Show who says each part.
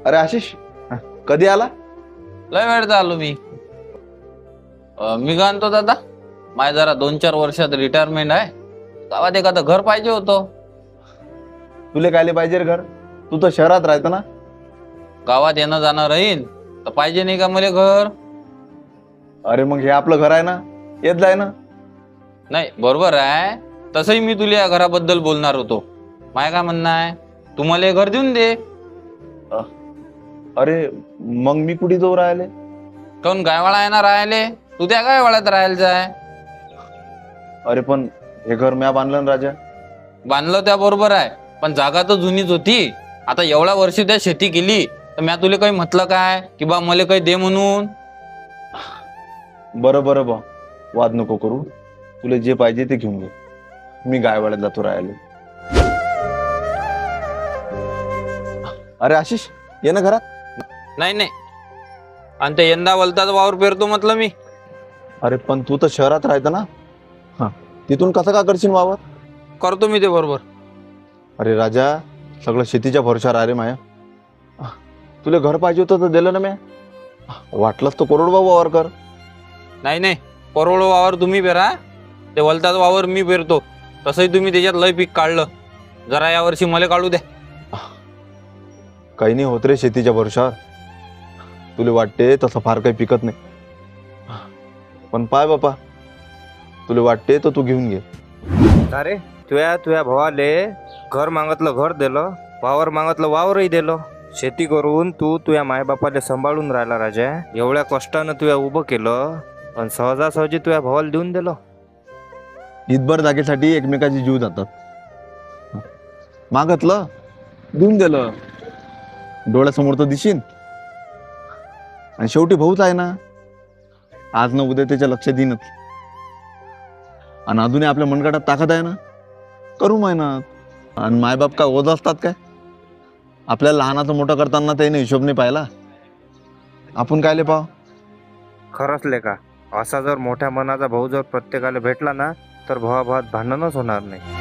Speaker 1: अरे आशिष, कधी आला?
Speaker 2: लय वेळ आलो मी. मी काय म्हणतो दादा, माझ्या जरा 2-4 वर्षात रिटायरमेंट आहे. गावात एखादं घर पाहिजे होतं.
Speaker 1: तुले कायले पाहिजे रे घर? तू तर शहरात राहतो ना.
Speaker 2: गावात येणं जाणं राहील तर पाहिजे नाही का मला घर?
Speaker 1: अरे मग हे आपलं घर आहे ना, येत जाय ना.
Speaker 2: नाही बरोबर आहे, तसंही मी तुला या घराबद्दल बोलणार होतो. माय काय म्हणणं आहे, तू मला हे घर देऊन दे.
Speaker 1: अरे मग मी कुठे जाऊ राहिले?
Speaker 2: काऊन गायवाळा आहे ना राहिले, तू त्या गायवाळ्यात राहायला जाय.
Speaker 1: अरे पण हे घर म्या बांधलं ना राजा.
Speaker 2: बांधलं त्या बरोबर आहे, पण जागा तर जुनीच होती. आता एवढ्या वर्षी त्या शेती केली तर म्या तुला काही म्हटलं काय की बा मला काही दे म्हणून?
Speaker 1: बरं बरं बा, वाद नको करू. तुला जे पाहिजे ते घेऊन घे. मी गायवाड्यात जातो राहिले. अरे आशिष, ये ना घरात.
Speaker 2: नाही नाही, आणि ते यंदा वलताच वावर पेरतो म्हटलं मी.
Speaker 1: अरे पण तू तर शहरात राहतो ना. हा, तिथून कसं का करशील वावर?
Speaker 2: करतो मी ते बरोबर.
Speaker 1: अरे राजा, सगळं शेतीच्या भरोशावर आहे रे माया. तुला घर पाहिजे होतं तर दिलं ना म्या. वाटलंच तर करोडबाबू वावर कर.
Speaker 2: नाही नाही, करोडो वावर तुम्ही पेरा, ते वलताच वावर मी पेरतो. तसंही तुम्ही त्याच्यात लय पीक काढलं, जरा यावर्षी मला काढू द्या.
Speaker 1: काही नाही होत रे शेतीच्या भरोशावर. तुला वाटते तसं फार काही पिकत नाही, पण पाय बापा, तुला वाटते तर तू घेऊन घे.
Speaker 3: अरे तुया भावाले घर मागतलं घर दिलं, वावर मागतलं वावरही दिलं. शेती करून तू तुया मायबापाले सांभाळून राहिला राजा. एवढ्या कष्टानं तुया उभं केलं आणि सहजासहजी तुया भावाला देऊन दिलं.
Speaker 1: ईदभर जागेसाठी एकमेकाचे जीव जातात. मागतलं, देऊन दिलं. डोळ्यासमोर तर दिशीन. आणि शेवटी भाऊच आहे ना. आज न उद्या त्याच्या लक्षात येईनच. आणि अजूनही आपल्या मनगटात ताकद आहे ना, करू मेहनत. आणि मायबाप काय ओझ असतात काय? आपल्याला लहानाचं मोठं करताना त्याने हिशोब नाही पाहिला. आपण कायले पाव.
Speaker 3: खरंच लेका, असा जर मोठ्या मनाचा भाऊ जर प्रत्येकाला भेटला ना, तर भावाभावात भांडणच होणार नाही.